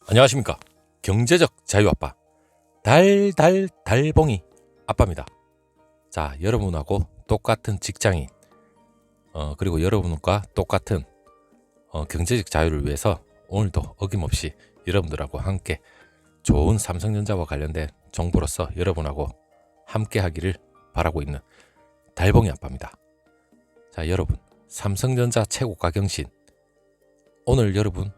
안녕하십니까. 경제적 자유아빠 달봉이 아빠입니다. 자, 여러분하고 똑같은 직장인 그리고 여러분과 똑같은 경제적 자유를 위해서 오늘도 어김없이 여러분들하고 함께 좋은 삼성전자와 관련된 정보로서 여러분하고 함께 하기를 바라고 있는 달봉이 아빠입니다. 자, 여러분, 삼성전자 최고가 경신, 오늘 여러분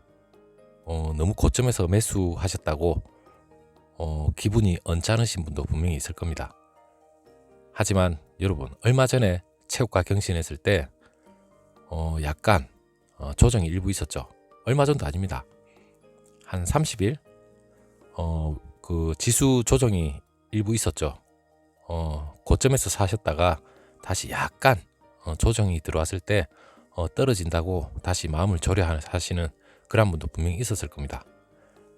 너무 고점에서 매수하셨다고 기분이 언짢으신 분도 분명히 있을 겁니다. 하지만 여러분, 얼마 전에 최고가 경신했을 때 약간 조정이 일부 있었죠. 얼마 전도 아닙니다. 한 30일 그 지수 조정이 일부 있었죠. 고점에서 사셨다가 다시 약간 조정이 들어왔을 때 떨어진다고 다시 마음을 졸여하시는 그런 분도 분명히 있었을 겁니다.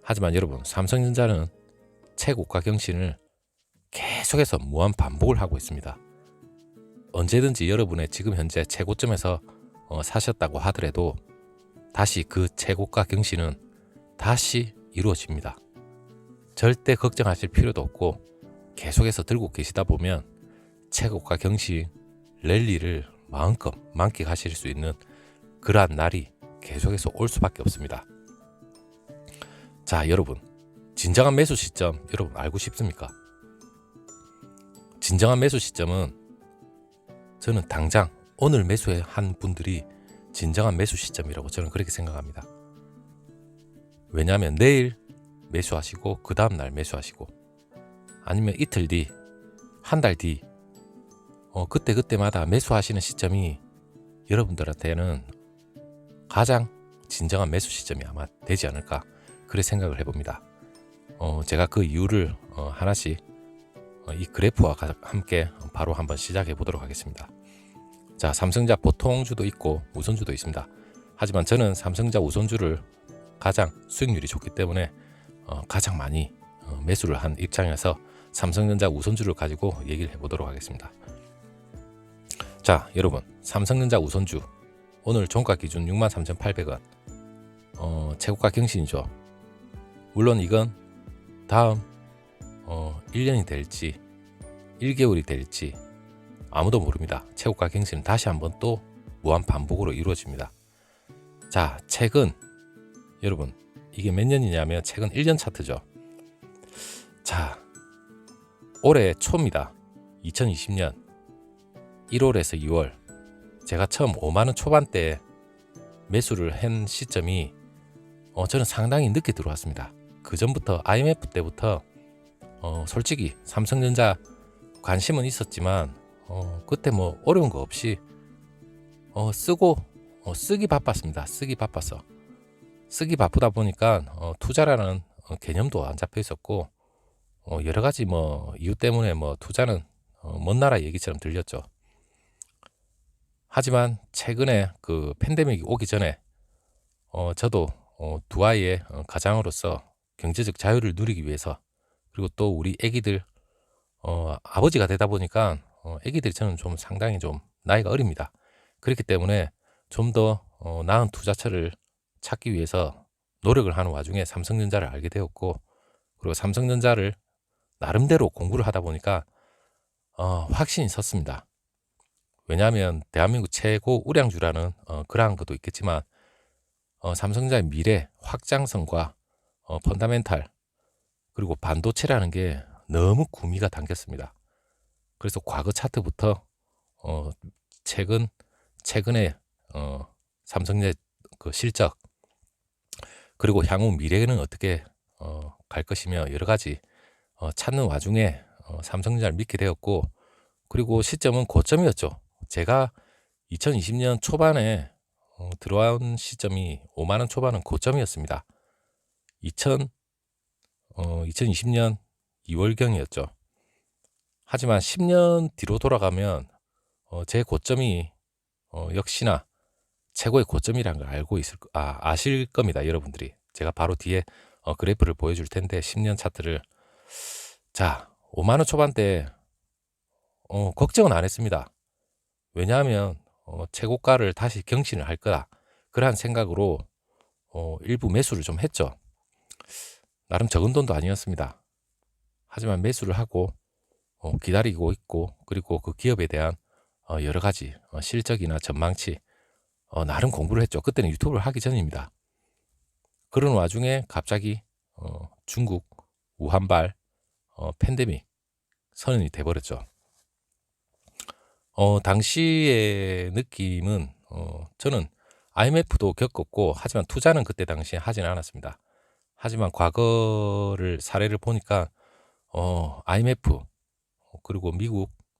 하지만 여러분, 삼성전자는 최고가 경신을 계속해서 무한 반복을 하고 있습니다. 언제든지 여러분의 지금 현재 최고점에서 사셨다고 하더라도 다시 그 최고가 경신은 다시 이루어집니다. 절대 걱정하실 필요도 없고 계속해서 들고 계시다 보면 최고가 경신 랠리를 마음껏 만끽하실 수 있는 그러한 날이 계속해서 올 수밖에 없습니다. 자, 여러분, 진정한 매수 시점 여러분 알고 싶습니까? 진정한 매수 시점은 저는 당장 오늘 매수한 분들이 진정한 매수 시점이라고 저는 그렇게 생각합니다. 왜냐하면 내일 매수하시고 그 다음날 매수하시고 아니면 이틀 뒤, 한 달 뒤 그때마다 매수하시는 시점이 여러분들한테는 가장 진정한 매수 시점이 아마 되지 않을까 그렇게 생각을 해봅니다. 제가 그 이유를 하나씩 이 그래프와 함께 바로 한번 시작해 보도록 하겠습니다. 자, 삼성전자 보통주도 있고 우선주도 있습니다. 하지만 저는 삼성전자 우선주를 가장 수익률이 좋기 때문에 가장 많이 매수를 한 입장에서 삼성전자 우선주를 가지고 얘기를 해보도록 하겠습니다. 자, 여러분, 삼성전자 우선주 오늘 종가 기준 63,800원 최고가 경신이죠. 물론 이건 다음 1년이 될지 1개월이 될지 아무도 모릅니다. 최고가 경신은 다시 한번 또 무한 반복으로 이루어집니다. 자, 최근 여러분, 이게 몇 년이냐면 최근 1년 차트죠. 자, 올해 초입니다. 2020년 1월에서 2월 제가 처음 5만원 초반대에 매수를 한 시점이 저는 상당히 늦게 들어왔습니다. 그 전부터 IMF 때부터 솔직히 삼성전자 관심은 있었지만 그때 뭐 어려운 거 없이 쓰기 바빴습니다. 쓰기 바쁘다 보니까 투자라는 개념도 안 잡혀 있었고 여러 가지 뭐 이유 때문에 뭐 투자는 먼 나라 얘기처럼 들렸죠. 하지만 최근에 그 팬데믹이 오기 전에 저도 두 아이의 가장으로서 경제적 자유를 누리기 위해서 그리고 또 우리 애기들 아버지가 되다 보니까 애기들이 저는 좀 상당히 좀 나이가 어립니다. 그렇기 때문에 좀 더 나은 투자처를 찾기 위해서 노력을 하는 와중에 삼성전자를 알게 되었고 그리고 삼성전자를 나름대로 공부를 하다 보니까 확신이 섰습니다. 왜냐하면 대한민국 최고 우량주라는 그러한 것도 있겠지만 삼성전자의 미래 확장성과 펀다멘탈 그리고 반도체라는 게 너무 구미가 당겼습니다. 그래서 과거 차트부터 최근에 삼성전자 그 실적 그리고 향후 미래는 어떻게 갈 것이며 여러 가지 찾는 와중에 삼성전자를 믿게 되었고 그리고 시점은 고점이었죠. 제가 2020년 초반에 들어온 시점이 5만원 초반은 고점이었습니다. 2020년 2월경이었죠. 하지만 10년 뒤로 돌아가면 제 고점이 역시나 최고의 고점이라는 걸 아실 겁니다. 여러분들이. 제가 바로 뒤에 그래프를 보여줄 텐데 10년 차트를. 자, 5만원 초반대 걱정은 안 했습니다. 왜냐하면 최고가를 다시 경신을 할 거다. 그러한 생각으로 일부 매수를 좀 했죠. 나름 적은 돈도 아니었습니다. 하지만 매수를 하고 기다리고 있고, 그리고 그 기업에 대한 여러 가지 실적이나 전망치 나름 공부를 했죠. 그때는 유튜브를 하기 전입니다. 그런 와중에 갑자기 중국 우한발 팬데믹 선언이 돼버렸죠. 당시의 느낌은 저는 IMF도 겪었고, 하지만 투자는 그때 당시에 하지는 않았습니다. 하지만 과거를 사례를 보니까 IMF, 그리고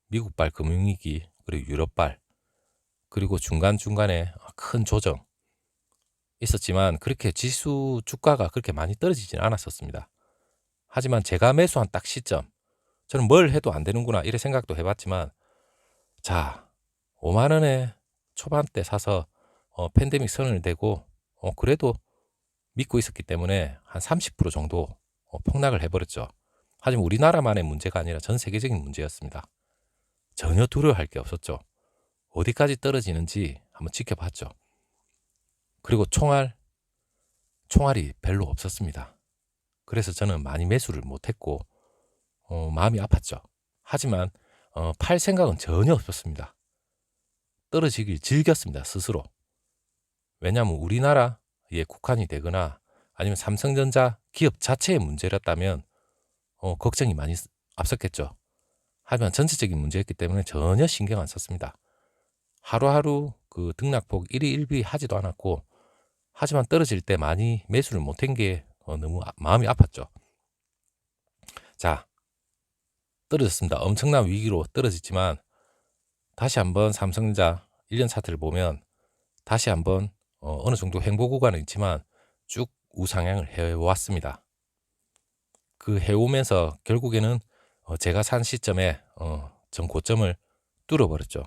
미국발 금융위기, 그리고 유럽발, 그리고 중간중간에 큰 조정 있었지만 그렇게 지수 주가가 그렇게 많이 떨어지지는 않았었습니다. 하지만 제가 매수한 딱 시점, 저는 뭘 해도 안 되는구나 이래 생각도 해봤지만, 자, 5만 원에 초반대 사서 팬데믹 선언을 대고 그래도 믿고 있었기 때문에 한 30% 정도 폭락을 해버렸죠. 하지만 우리나라만의 문제가 아니라 전 세계적인 문제였습니다. 전혀 두려워할 게 없었죠. 어디까지 떨어지는지 한번 지켜봤죠. 그리고 총알이 별로 없었습니다. 그래서 저는 많이 매수를 못했고 마음이 아팠죠. 하지만 팔 생각은 전혀 없었습니다. 떨어지길 즐겼습니다, 스스로. 왜냐하면 우리나라에 국한이 되거나 아니면 삼성전자 기업 자체의 문제였다면 걱정이 많이 앞섰겠죠. 하지만 전체적인 문제였기 때문에 전혀 신경 안 썼습니다. 하루하루 그 등락폭 1위 1비 하지도 않았고, 하지만 떨어질 때 많이 매수를 못한 게 너무 마음이 아팠죠. 자, 떨어졌습니다. 엄청난 위기로 떨어졌지만 다시 한번 삼성전자 1년 차트를 보면 다시 한번 어느 정도 행보 구간은 있지만 쭉 우상향을 해왔습니다. 그 해오면서 결국에는 제가 산 시점에 전 고점을 뚫어버렸죠.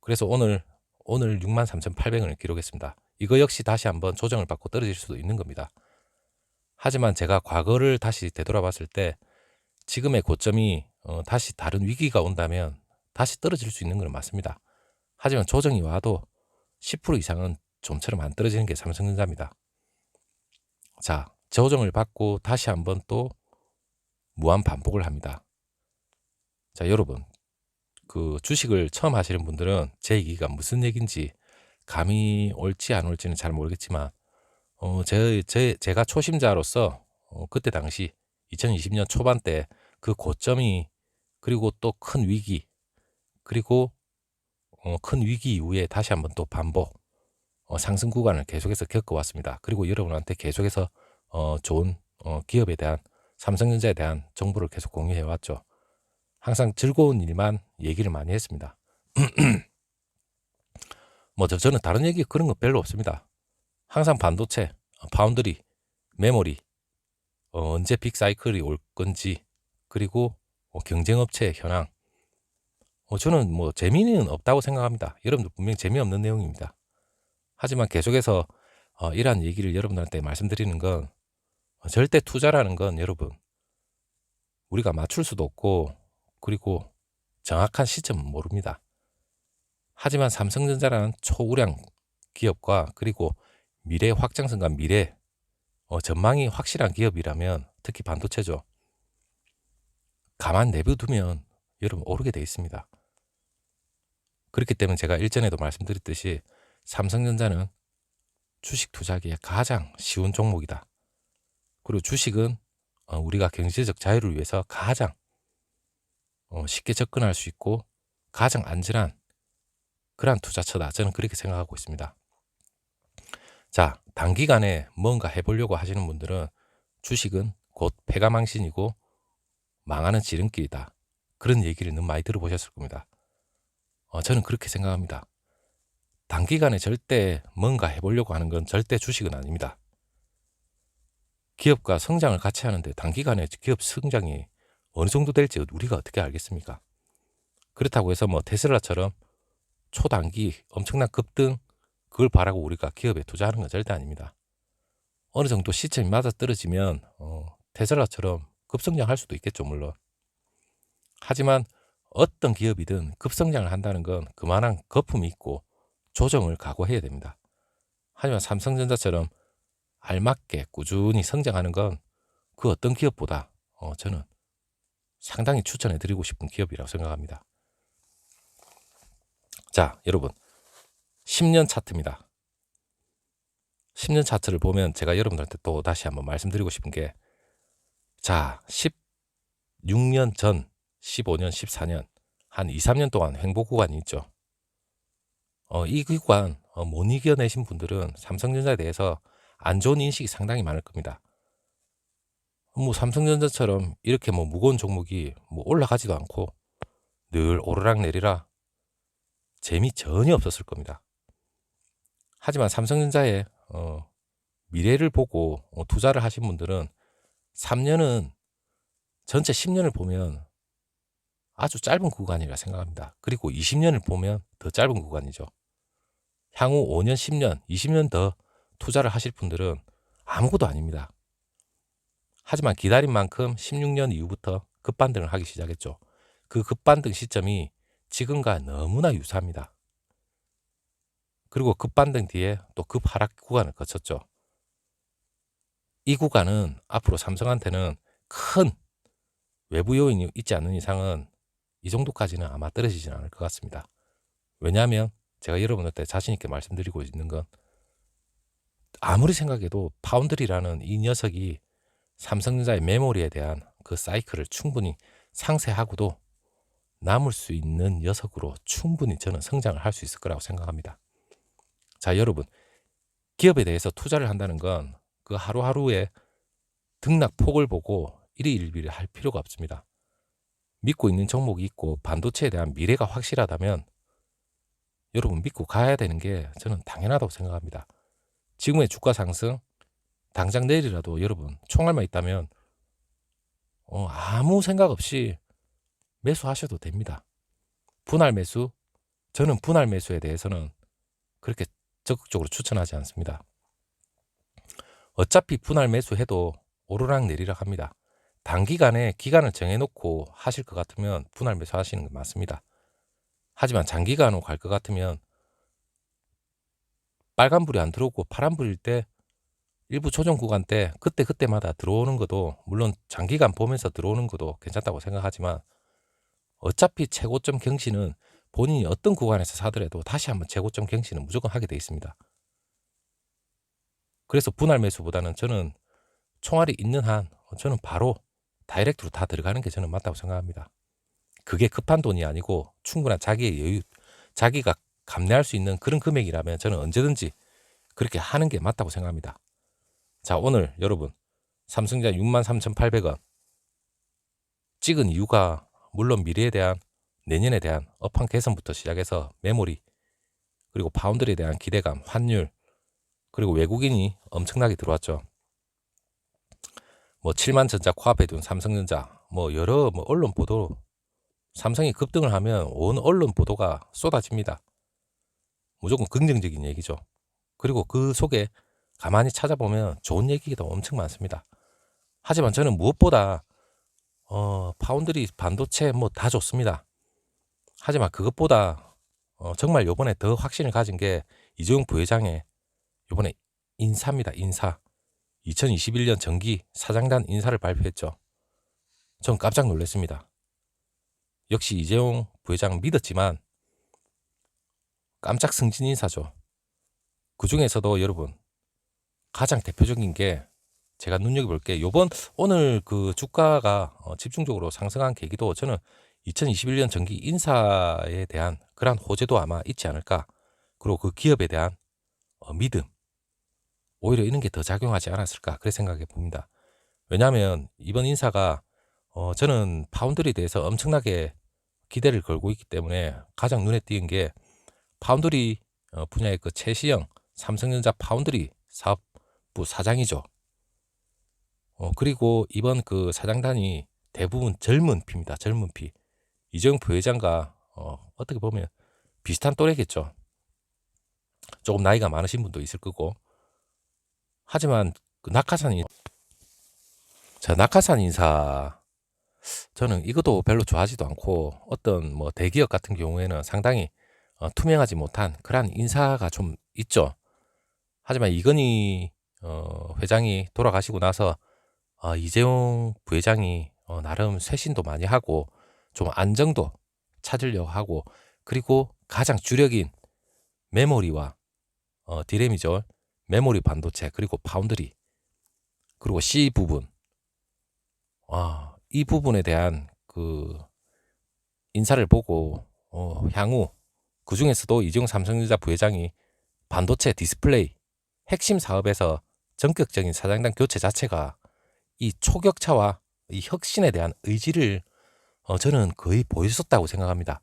그래서 오늘 63,800원을 기록했습니다. 이거 역시 다시 한번 조정을 받고 떨어질 수도 있는 겁니다. 하지만 제가 과거를 다시 되돌아봤을 때 지금의 고점이 다시 다른 위기가 온다면 다시 떨어질 수 있는 건 맞습니다. 하지만 조정이 와도 10% 이상은 좀처럼 안 떨어지는 게 삼성전자입니다. 자, 조정을 받고 다시 한번 또 무한 반복을 합니다. 자, 여러분, 그 주식을 처음 하시는 분들은 제 얘기가 무슨 얘기인지 감이 올지 안 올지는 잘 모르겠지만 제가 초심자로서 그때 당시 2020년 초반 때 그 고점이, 그리고 또 큰 위기, 그리고 큰 위기 이후에 다시 한번 또 반복 상승 구간을 계속해서 겪어왔습니다. 그리고 여러분한테 계속해서 좋은 기업에 대한, 삼성전자에 대한 정보를 계속 공유해왔죠. 항상 즐거운 일만 얘기를 많이 했습니다. 저는 다른 얘기 그런 거 별로 없습니다. 항상 반도체, 파운드리, 메모리, 언제 빅사이클이 올 건지, 그리고 경쟁업체의 현황, 저는 재미는 없다고 생각합니다. 여러분들 분명히 재미없는 내용입니다. 하지만 계속해서 이러한 얘기를 여러분들한테 말씀드리는 건, 절대 투자라는 건 여러분 우리가 맞출 수도 없고, 그리고 정확한 시점은 모릅니다. 하지만 삼성전자라는 초우량 기업과, 그리고 미래 확장성과 미래 전망이 확실한 기업이라면, 특히 반도체죠, 가만 내버두면 여러분 오르게 돼 있습니다. 그렇기 때문에 제가 일전에도 말씀드렸듯이 삼성전자는 주식 투자하기에 가장 쉬운 종목이다. 그리고 주식은 우리가 경제적 자유를 위해서 가장 쉽게 접근할 수 있고 가장 안전한 그러한 투자처다. 저는 그렇게 생각하고 있습니다. 자, 단기간에 뭔가 해보려고 하시는 분들은 주식은 곧 패가망신이고 망하는 지름길이다. 그런 얘기를 너무 많이 들어보셨을 겁니다. 저는 그렇게 생각합니다. 단기간에 절대 뭔가 해보려고 하는 건 절대 주식은 아닙니다. 기업과 성장을 같이 하는데 단기간에 기업 성장이 어느 정도 될지 우리가 어떻게 알겠습니까? 그렇다고 해서 테슬라처럼 초단기 엄청난 급등, 그걸 바라고 우리가 기업에 투자하는 건 절대 아닙니다. 어느 정도 시점이 맞아 떨어지면 테슬라처럼 급성장할 수도 있겠죠, 물론. 하지만 어떤 기업이든 급성장을 한다는 건 그만한 거품이 있고 조정을 각오해야 됩니다. 하지만 삼성전자처럼 알맞게 꾸준히 성장하는 건 그 어떤 기업보다 저는 상당히 추천해드리고 싶은 기업이라고 생각합니다. 자, 여러분 10년 차트입니다. 10년 차트를 보면 제가 여러분들한테 또 다시 한번 말씀드리고 싶은 게, 자, 16년 전, 15년, 14년 한 2, 3년 동안 횡보 구간이 있죠. 이 구간 못 이겨내신 분들은 삼성전자에 대해서 안 좋은 인식이 상당히 많을 겁니다. 뭐 삼성전자처럼 이렇게 뭐 무거운 종목이 뭐 올라가지도 않고 늘 오르락 내리락 재미 전혀 없었을 겁니다. 하지만 삼성전자의 미래를 보고 투자를 하신 분들은 3년은 전체 10년을 보면 아주 짧은 구간이라 생각합니다. 그리고 20년을 보면 더 짧은 구간이죠. 향후 5년, 10년, 20년 더 투자를 하실 분들은 아무것도 아닙니다. 하지만 기다린 만큼 16년 이후부터 급반등을 하기 시작했죠. 그 급반등 시점이 지금과 너무나 유사합니다. 그리고 급반등 뒤에 또 급하락 구간을 거쳤죠. 이 구간은 앞으로 삼성한테는 큰 외부 요인이 있지 않는 이상은 이 정도까지는 아마 떨어지지는 않을 것 같습니다. 왜냐하면 제가 여러분한테 자신 있게 말씀드리고 있는 건, 아무리 생각해도 파운드리라는 이 녀석이 삼성전자의 메모리에 대한 그 사이클을 충분히 상쇄하고도 남을 수 있는 녀석으로 충분히 저는 성장을 할 수 있을 거라고 생각합니다. 자, 여러분, 기업에 대해서 투자를 한다는 건 그 하루하루의 등락폭을 보고 일희일비를 할 필요가 없습니다. 믿고 있는 종목이 있고 반도체에 대한 미래가 확실하다면 여러분 믿고 가야 되는 게 저는 당연하다고 생각합니다. 지금의 주가 상승, 당장 내일이라도 여러분 총알만 있다면 아무 생각 없이 매수하셔도 됩니다. 분할 매수, 저는 분할 매수에 대해서는 그렇게 적극적으로 추천하지 않습니다. 어차피 분할 매수해도 오르락 내리락 합니다. 단기간에 기간을 정해놓고 하실 것 같으면 분할 매수 하시는 게 맞습니다. 하지만 장기간으로 갈 것 같으면 빨간불이 안 들어오고 파란불일 때 일부 조정 구간 때 그때마다 들어오는 것도, 물론 장기간 보면서 들어오는 것도 괜찮다고 생각하지만 어차피 최고점 경신은 본인이 어떤 구간에서 사더라도 다시 한번 최고점 경신은 무조건 하게 돼 있습니다. 그래서 분할 매수보다는 저는 총알이 있는 한 저는 바로 다이렉트로 다 들어가는 게 저는 맞다고 생각합니다. 그게 급한 돈이 아니고 충분한 자기의 여유, 자기가 감내할 수 있는 그런 금액이라면 저는 언제든지 그렇게 하는 게 맞다고 생각합니다. 자, 오늘 여러분 삼성전자 63,800원 찍은 이유가 물론 미래에 대한, 내년에 대한 업황 개선부터 시작해서 메모리, 그리고 파운드에 대한 기대감, 환율, 그리고 외국인이 엄청나게 들어왔죠. 뭐 7만 전자 코앞에 둔 삼성전자, 뭐 여러 언론 보도, 삼성이 급등을 하면 온 언론 보도가 쏟아집니다. 무조건 긍정적인 얘기죠. 그리고 그 속에 가만히 찾아보면 좋은 얘기가 엄청 많습니다. 하지만 저는 무엇보다 파운드리, 반도체 뭐 다 좋습니다. 하지만 그것보다 정말 요번에 더 확신을 가진 게 이재용 부회장의 요번에 인사입니다. 인사. 2021년 정기 사장단 인사를 발표했죠. 전 깜짝 놀랐습니다. 역시 이재용 부회장 믿었지만 깜짝 승진 인사죠. 그 중에서도 여러분 가장 대표적인 게, 제가 눈여겨볼 게, 오늘 그 주가가 집중적으로 상승한 계기도 저는 2021년 정기 인사에 대한 그러한 호재도 아마 있지 않을까. 그리고 그 기업에 대한 믿음, 오히려 이런 게 더 작용하지 않았을까, 그렇게 생각해 봅니다. 왜냐하면 이번 인사가 저는 파운드리에 대해서 엄청나게 기대를 걸고 있기 때문에 가장 눈에 띄는 게 파운드리 분야의 그 최시영 삼성전자 파운드리 사업부 사장이죠. 그리고 이번 그 사장단이 대부분 젊은 피입니다. 젊은 피. 이재용 부회장과 어떻게 보면 비슷한 또래겠죠. 조금 나이가 많으신 분도 있을 거고. 하지만 그 낙하산 인사, 저는 이것도 별로 좋아하지도 않고, 어떤 뭐 대기업 같은 경우에는 상당히 투명하지 못한 그러한 인사가 좀 있죠. 하지만 이건희 회장이 돌아가시고 나서 이재용 부회장이 나름 쇄신도 많이 하고 좀 안정도 찾으려고 하고, 그리고 가장 주력인 메모리와 디램이죠. 메모리 반도체, 그리고 파운드리, 그리고 C 부분, 이 부분에 대한 그 인사를 보고 향후 그 중에서도 이재용 삼성전자 부회장이 반도체 디스플레이 핵심 사업에서 전격적인 사장단 교체 자체가 이 초격차와 이 혁신에 대한 의지를 저는 거의 보여줬다고 생각합니다.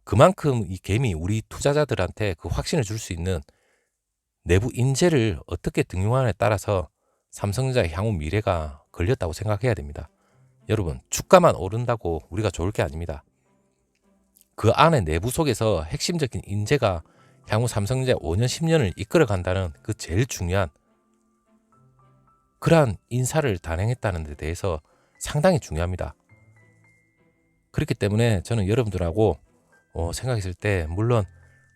그만큼 이 개미 우리 투자자들한테 그 확신을 줄 수 있는 내부 인재를 어떻게 등용하느냐에 따라서 삼성전자의 향후 미래가 걸렸다고 생각해야 됩니다. 여러분, 주가만 오른다고 우리가 좋을 게 아닙니다. 그 안에 내부 속에서 핵심적인 인재가 향후 삼성전자 5년 10년을 이끌어 간다는 그 제일 중요한 그러한 인사를 단행했다는 데 대해서 상당히 중요합니다. 그렇기 때문에 저는 여러분들하고 생각했을 때 물론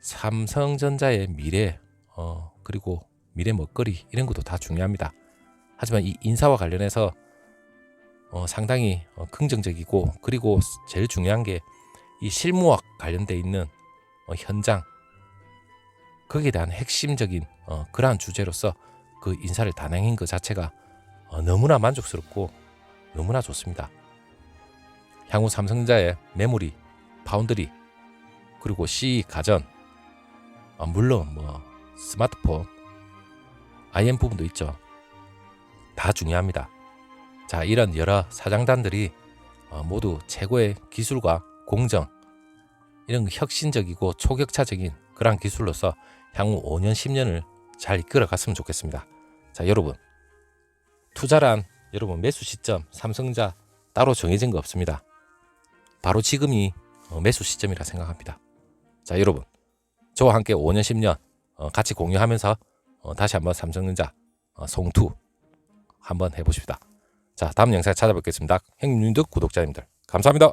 삼성전자의 미래 그리고 미래 먹거리 이런 것도 다 중요합니다. 하지만 이 인사와 관련해서 상당히 긍정적이고, 그리고 제일 중요한 게 이 실무와 관련돼 있는 현장, 거기에 대한 핵심적인 그러한 주제로서 그 인사를 단행한 것 자체가 너무나 만족스럽고 너무나 좋습니다. 향후 삼성전자의 메모리, 파운드리, 그리고 C 가전, 물론 스마트폰, IM 부분도 있죠. 다 중요합니다. 자, 이런 여러 사장단들이 모두 최고의 기술과 공정, 이런 혁신적이고 초격차적인 그러한 기술로서 향후 5년 10년을 잘 이끌어 갔으면 좋겠습니다. 자, 여러분, 투자란 여러분 매수 시점 삼성전자 따로 정해진 거 없습니다. 바로 지금이 매수 시점이라 생각합니다. 자, 여러분, 저와 함께 5년 10년 같이 공유하면서 다시 한번 삼성전자 송투 한번 해보십시다. 자, 다음 영상에 찾아뵙겠습니다. 형님들, 구독자님들 감사합니다.